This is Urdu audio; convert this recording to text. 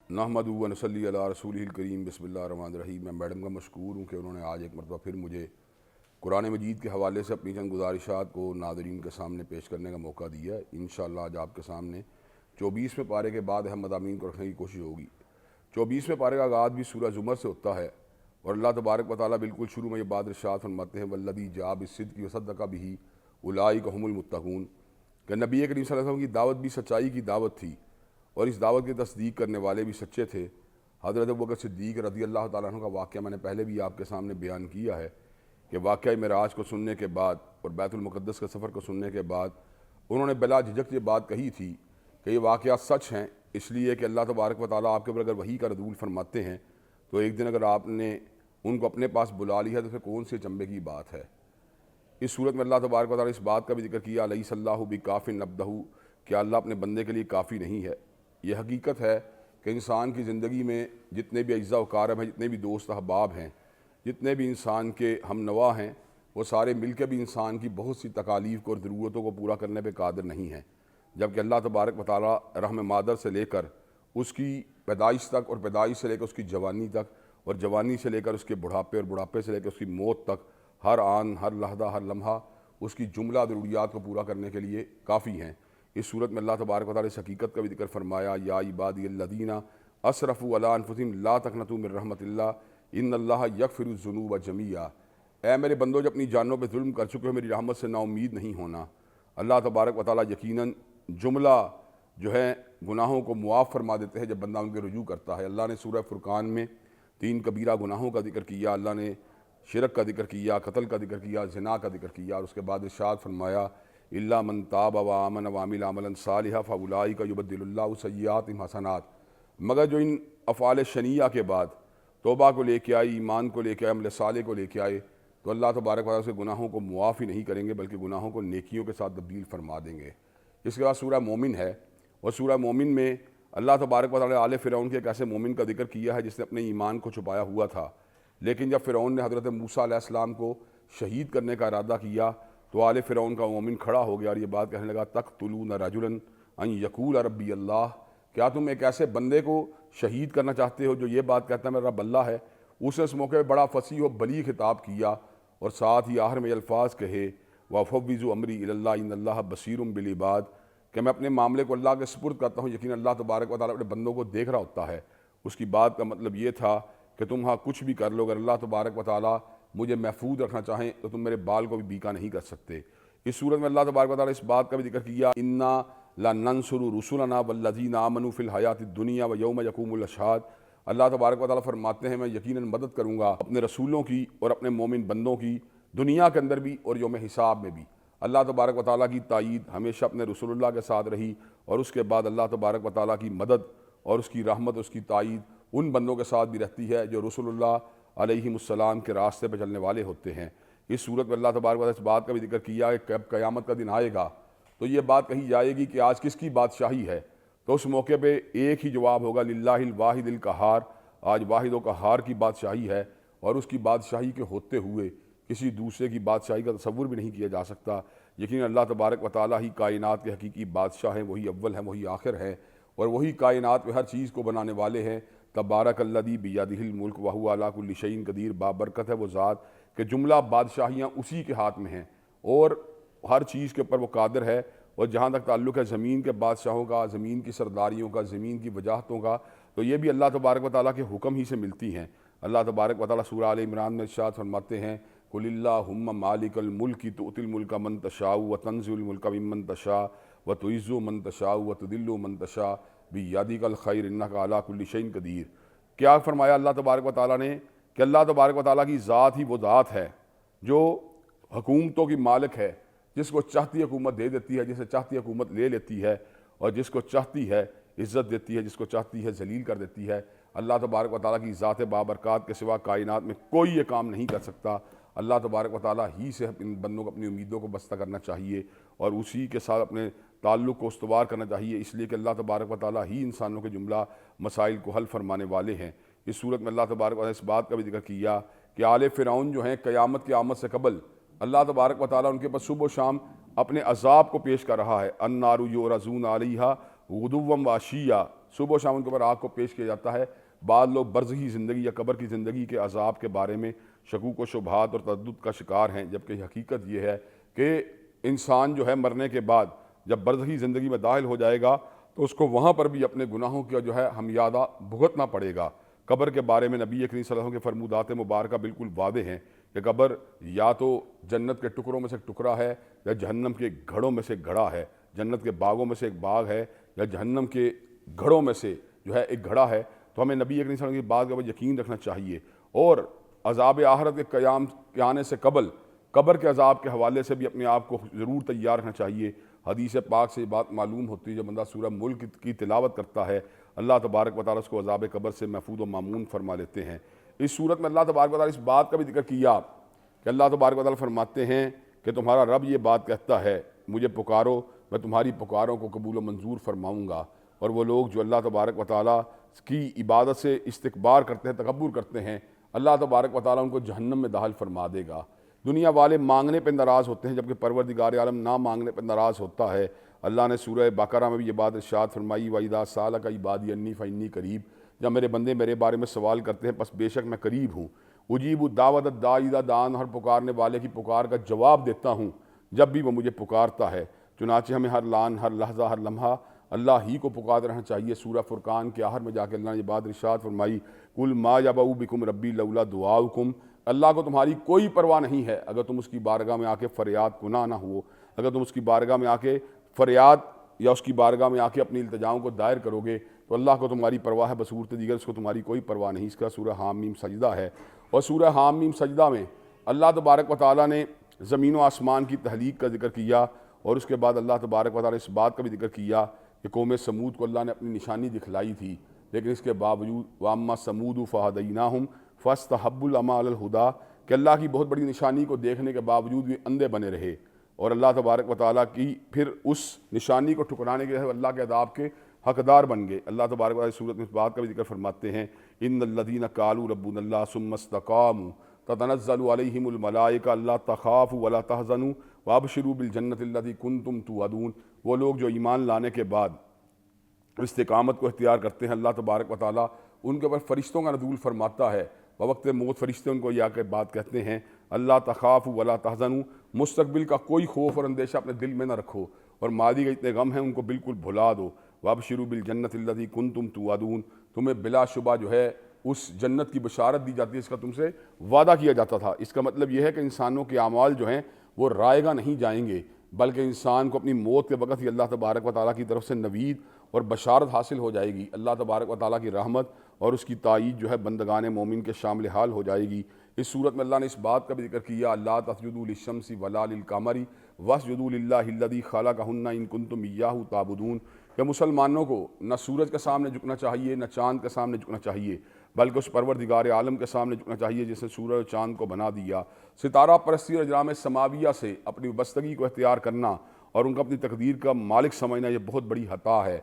نحمدہ و نصلی علی رسولہ الکریم بسم اللہ الرحمن الرحیم۔ میں میڈم کا مشکور ہوں کہ انہوں نے آج ایک مرتبہ پھر مجھے قرآن مجید کے حوالے سے اپنی چند گزارشات کو ناظرین کے سامنے پیش کرنے کا موقع دیا ہے۔ انشاءاللہ آج آپ کے سامنے 24ویں پارے کے بعد اہم مضامین کو رکھنے کی کوشش ہوگی۔ 24ویں پارے کا آغاز بھی سورہ زمر سے ہوتا ہے اور اللہ تبارک و تعالیٰ بالکل شروع میں یہ بات ارشاد فرماتے ہیں والذی جاء بالصدق وصدق بہ اولئک هم المتقون، کہ نبی کریم صلی اللہ علیہ وسلم کی دعوت بھی سچائی کی دعوت تھی اور اس دعوت کی تصدیق کرنے والے بھی سچے تھے۔ حضرت ابوبکر صدیق رضی اللہ تعالیٰ عنہ کا واقعہ میں نے پہلے بھی آپ کے سامنے بیان کیا ہے کہ واقعہ معراج کو سننے کے بعد اور بیت المقدس کے سفر کو سننے کے بعد انہوں نے بلا جھجک یہ بات کہی تھی کہ یہ واقعات سچ ہیں، اس لیے کہ اللہ تبارک و تعالیٰ آپ کے اوپر اگر وحی کا ردول فرماتے ہیں تو ایک دن اگر آپ نے ان کو اپنے پاس بلا لیا تو پھر کون سے چمبے کی بات ہے۔ اس صورت میں اللہ تبارک و تعالیٰ اس بات کا بھی ذکر کیا علیہ اللہ بکاف عبدہ، کہ اللہ اپنے بندے کے لیے کافی نہیں ہے۔ یہ حقیقت ہے کہ انسان کی زندگی میں جتنے بھی اجزاء و کارب ہیں، جتنے بھی دوست احباب ہیں، جتنے بھی انسان کے ہم نوا ہیں، وہ سارے مل کے بھی انسان کی بہت سی تکالیف کو اور ضرورتوں کو پورا کرنے پہ قادر نہیں ہیں، جبکہ اللہ تبارک و تعالیٰ رحم مادر سے لے کر اس کی پیدائش تک اور پیدائش سے لے کر اس کی جوانی تک اور جوانی سے لے کر اس کے بڑھاپے اور بڑھاپے سے لے کر اس کی موت تک ہر آن ہر لحظہ ہر لمحہ اس کی جملہ ضروریات کو پورا کرنے کے لیے کافی ہیں۔ اس صورت میں اللہ تبارک و تعالیٰ اس حقیقت کا بھی ذکر فرمایا یا عبادی الذین اسرفوا علی انفسہم لا تقنطوا من رحمت اللہ ان اللہ یغفر الذنوب جمیعا، اے میرے بندو جو اپنی جانوں پہ ظلم کر چکے ہو میری رحمت سے نا امید نہیں ہونا۔ اللہ تبارک و تعالیٰ یقیناً جملہ جو ہے گناہوں کو معاف فرما دیتے ہیں جب بندہ ان کے رجوع کرتا ہے۔ اللہ نے سورہ فرقان میں 3 کبیرہ گناہوں کا ذکر کیا، اللہ نے شرک کا ذکر کیا، قتل کا ذکر کیا، زنا کا ذکر کیا، اور اس کے بعد ارشاد فرمایا الا من تاب وآمن وعمل عملا صالحا فاولئک یبدل اللہ سیئاتہم حسنات، مگر جو ان افعال شنیعہ کے بعد توبہ کو لے کے آئے، ایمان کو لے کے آئے، عمل صالح کو لے کے آئے تو اللہ تبارک و تعالیٰ سے گناہوں کو معاف ہی نہیں کریں گے بلکہ گناہوں کو نیکیوں کے ساتھ تبدیل فرما دیں گے۔ اس کے بعد سورہ مومن ہے اور سورہ مومن میں اللہ تبارک و تعالیٰ نے آل فرعون کے ایک ایسے مومن کا ذکر کیا ہے جس نے اپنے ایمان کو چھپایا ہوا تھا، لیکن جب فرعون نے حضرت موسیٰ علیہ السلام کو شہید کرنے کا ارادہ کیا تو آل فرعون کا مومن کھڑا ہو گیا اور یہ بات کہنے لگا تقتلون رجلا ان یقول ربی اللہ، کیا تم ایک ایسے بندے کو شہید کرنا چاہتے ہو جو یہ بات کہتا ہے میرا رب اللہ ہے؟ اس نے اس موقع پہ بڑا فصیح و بلیغ خطاب کیا اور ساتھ ہی آخر میں الفاظ کہے وَأُفَوِّضُ أَمْرِي إِلَى اللَّهِ إِنَّ اللَّهَ بَصِيرٌ بِالْعِبَادِ، کہ میں اپنے معاملے کو اللہ کے سپرد کرتا ہوں، یقین اللہ تبارک و تعالیٰ اپنے بندوں کو دیکھ رہا ہوتا ہے۔ اس کی بات کا مطلب یہ تھا کہ تم ہاں کچھ بھی کر لو، اگر اللہ تبارک و تعالیٰ مجھے محفوظ رکھنا چاہیں تو تم میرے بال کو بھی بیکا نہیں کر سکتے۔ اس صورت میں اللہ تبارک و تعالیٰ اس بات کا بھی ذکر کیا اِنَّا لَنَنصُرُ رُسُلَنَا وَالَّذِينَ آمَنُوا فِي الْحَيَاةِ الدُّنْيَا وَيَوْمَ يَقُومُ الْأَشْهَادُ، اللہ تبارک و تعالیٰ فرماتے ہیں میں یقیناً مدد کروں گا اپنے رسولوں کی اور اپنے مومن بندوں کی، دنیا کے اندر بھی اور یوم حساب میں بھی۔ اللہ تبارک و تعالیٰ کی تائید ہمیشہ اپنے رسول اللہ کے ساتھ رہی اور اس کے بعد اللہ تبارک و تعالیٰ کی مدد اور اس کی رحمت، اس کی تائید ان بندوں کے ساتھ بھی رہتی ہے جو رسول اللہ علیہ السلام کے راستے پہ چلنے والے ہوتے ہیں۔ اس صورت میں اللہ تبارک و تعالیٰ اس بات کا بھی ذکر کیا کہ جب قیامت کا دن آئے گا تو یہ بات کہی جائے گی کہ آج کس کی بادشاہی ہے، تو اس موقع پہ ایک ہی جواب ہوگا للہ الواحد القہار، آج واحد و قہار کی بادشاہی ہے اور اس کی بادشاہی کے ہوتے ہوئے کسی دوسرے کی بادشاہی کا تصور بھی نہیں کیا جا سکتا۔ یقین اللہ تبارک و تعالیٰ ہی کائنات کے حقیقی بادشاہ ہیں، وہی اول ہیں، وہی آخر ہیں اور وہی کائنات میں ہر چیز کو بنانے والے ہیں۔ تبارک الذی بیدہ الملک وہو علی کل شیء قدیر، بابرکت ہے وہ ذات کہ جملہ بادشاہیاں اسی کے ہاتھ میں ہیں اور ہر چیز کے اوپر وہ قادر ہے۔ اور جہاں تک تعلق ہے زمین کے بادشاہوں کا، زمین کی سرداریوں کا، زمین کی وجاہتوں کا، تو یہ بھی اللہ تبارک و تعالیٰ کے حکم ہی سے ملتی ہیں۔ اللہ تبارک و تعالیٰ سورہ آل عمران میں ارشاد فرماتے ہیں قل اللہم مالک الملک تؤتی الملک من تشاء وتنزع الملک ممن تشاء وتعز من تشاء وتذل من تشاء بیدک الخیر انک علی کل شیء قدیر۔ کیا فرمایا اللہ تبارک و تعالیٰ نے کہ اللہ تبارک و تعالیٰ کی ذات ہی وہ ذات ہے جو حکومتوں کی مالک ہے، جس کو چاہتی حکومت دے دیتی ہے، جسے چاہتی حکومت لے لیتی ہے اور جس کو چاہتی ہے عزت دیتی ہے، جس کو چاہتی ہے ذلیل کر دیتی ہے۔ اللہ تبارک و تعالیٰ کی ذات بابرکات کے سوا کائنات میں کوئی یہ کام نہیں کر سکتا۔ اللہ تبارک و تعالیٰ ہی سے ان بندوں کو اپنی امیدوں کو بستہ کرنا چاہیے اور اسی کے ساتھ اپنے تعلق کو استوار کرنا چاہیے، اس لیے کہ اللہ تبارک و تعالیٰ ہی انسانوں کے جملہ مسائل کو حل فرمانے والے ہیں۔ اس صورت میں اللہ تبارک و تعالیٰ نے اس بات کا بھی ذکر کیا کہ آل فرعون جو ہیں قیامت کی آمد سے قبل اللہ تبارک و تعالیٰ ان کے پاس صبح و شام اپنے عذاب کو پیش کر رہا ہے۔ النار یعرضون علیہا غدوا وعشیا، صبح و شام ان کے اوپر آگ کو پیش کیا جاتا ہے۔ بعض لوگ برزخی زندگی یا قبر کی زندگی کے عذاب کے بارے میں شکوک و شبہات اور تردد کا شکار ہیں، جبکہ حقیقت یہ ہے کہ انسان جو ہے مرنے کے بعد جب برزخی زندگی میں داخل ہو جائے گا تو اس کو وہاں پر بھی اپنے گناہوں کا جو ہے ہمیادہ بھگتنا پڑے گا۔ قبر کے بارے میں نبی کریم صلی اللہ علیہ وسلم کے فرمودات مبارکہ بالکل واضح ہیں کہ قبر یا تو جنت کے ٹکڑوں میں سے ایک ٹکڑا ہے یا جہنم کے گھڑوں میں سے ایک گھڑا ہے، جنت کے باغوں میں سے ایک باغ ہے یا جہنم کے گھڑوں میں سے جو ہے ایک گھڑا ہے۔ تو ہمیں نبی کریم صلی اللہ علیہ وسلم کی بات کے اوپر یقین رکھنا چاہیے، اور عذاب آخرت کے قیام کے آنے سے قبل قبر کے عذاب کے حوالے سے بھی اپنے آپ کو ضرور تیار رکھنا چاہیے۔ حدیث پاک سے یہ بات معلوم ہوتی ہے، جب بندہ سورہ ملک کی تلاوت کرتا ہے اللہ تبارک و تعالیٰ اس کو عذاب قبر سے محفوظ و مامون فرما لیتے ہیں۔ اس صورت میں اللہ تبارک و تعالیٰ اس بات کا بھی ذکر کیا کہ اللہ تبارک و تعالیٰ فرماتے ہیں کہ تمہارا رب یہ بات کہتا ہے مجھے پکارو، میں تمہاری پکاروں کو قبول و منظور فرماؤں گا، اور وہ لوگ جو اللہ تبارک و تعالیٰ کی عبادت سے استکبار کرتے ہیں، تکبر کرتے ہیں، اللہ تبارک و تعالیٰ ان کو جہنم میں داخل فرما دے گا۔ دنیا والے مانگنے پہ ناراض ہوتے ہیں جبکہ پروردگار عالم نہ مانگنے پہ ناراض ہوتا ہے۔ اللہ نے سورہ بقرہ میں بھی یہ بات ارشاد فرمائی، وَإِذَا سَأَلَكَ عِبَادِي عَنِّي فَإِنِّي قَرِيبٌ، جب میرے بندے میرے بارے میں سوال کرتے ہیں پس بے شک میں قریب ہوں، اجیب دعوت الداعی اذا دعان، ہر پکارنے والے کی پکار کا جواب دیتا ہوں جب بھی وہ مجھے پکارتا ہے۔ چنانچہ ہمیں ہر لان، ہر لحظہ، ہر لمحہ اللہ ہی کو پکارتے رہنا چاہیے۔ سورہ فرقان کے آخر میں جا کے اللہ نے یہ بات ارشاد فرمائی، قُلْ مَا يَعْبَأُ بِكُمْ رَبِّي لَوْلَا دُعَاؤُكُمْ، اللہ کو تمہاری کوئی پرواہ نہیں ہے اگر تم اس کی بارگاہ میں آ کے فریاد کناں نہ ہو، اگر تم اس کی بارگاہ میں آ کے فریاد یا اس کی بارگاہ میں آ کے اپنی التجاؤں کو دائر کرو گے تو اللہ کو تمہاری پرواہ ہے، بصورت دیگر اس کو تمہاری کوئی پرواہ نہیں۔ اس کا سورہ حامیم سجدہ ہے، اور سورہ حامیم سجدہ میں اللہ تبارک و تعالیٰ نے زمین و آسمان کی تخلیق کا ذکر کیا، اور اس کے بعد اللہ تبارک و تعالیٰ نے اس بات کا بھی ذکر کیا کہ قوم سمود کو اللہ نے اپنی نشانی دکھلائی تھی، لیکن اس کے باوجود وَأَمَّا ثَمُودُ فَهَدَيْنَاهُمْ فَاسْتَحَبُّوا الْعَمَىٰ عَلَى الْهُدَىٰ، کہ اللہ کی بہت بڑی نشانی کو دیکھنے کے باوجود بھی اندھے بنے رہے، اور اللہ تبارک و تعالیٰ کی پھر اس نشانی کو ٹھکرانے کے لیے اللہ کے عذاب کے حقدار بن گئے۔ اللہ تبارک و تعالیٰ اس صورت میں اس بات کا بھی ذکر فرماتے ہیں، إِنَّ الَّذِينَ قَالُوا رَبُّنَا اللَّهُ ثُمَّ اسْتَقَامُوا تَتَنَزَّلُ عَلَيْهِمُ الْمَلَائِكَةُ أَلَّا تَخَافُوا وَلَا تَحْزَنُوا وَأَبْشِرُوا بِالْجَنَّةِ الَّتِي كُنتُمْ تُوعَدُونَ، وہ لوگ جو ایمان لانے کے بعد استقامت کو اختیار کرتے ہیں، اللہ تبارک و تعالیٰ ان کے اوپر فرشتوں کا نزول فرماتا ہے، بوقت موت فرشتے ان کو یہ آ کے بات کہتے ہیں، اللہ تخافوا ولا تحزنوا، مستقبل کا کوئی خوف اور اندیشہ اپنے دل میں نہ رکھو، اور ماضی کے جتنے غم ہیں ان کو بالکل بھلا دو، وابشروا بالجنۃ التی کنتم توعدون، تمہیں بلا شبہ جو ہے اس جنت کی بشارت دی جاتی ہے، اس کا تم سے وعدہ کیا جاتا تھا۔ اس کا مطلب یہ ہے کہ انسانوں کے اعمال جو ہیں وہ رائے گاہ نہیں جائیں گے، بلکہ انسان کو اپنی موت کے وقت ہی اللہ تبارک و تعالیٰ کی طرف سے نوید اور بشارت حاصل ہو جائے گی، اللہ تبارک و تعالیٰ کی رحمت اور اس کی تائید جو ہے بندگان مومن کے شامل حال ہو جائے گی۔ اس صورت میں اللہ نے اس بات کا بھی ذکر کیا، لا تسجدوا للشمس ولا للقمر واسجدوا للہ الذی خلقہن ان کنتم ایاہ تعبدون، کہ مسلمانوں کو نہ سورج کے سامنے جھکنا چاہیے نہ چاند کے سامنے جھکنا چاہیے، بلکہ اس پروردگار عالم کے سامنے جھکنا چاہیے جس نے سورج اور چاند کو بنا دیا۔ ستارہ پرستی اور اجرام سماویہ سے اپنی وابستگی کو اختیار کرنا اور ان کو اپنی تقدیر کا مالک سمجھنا یہ بہت بڑی خطا ہے۔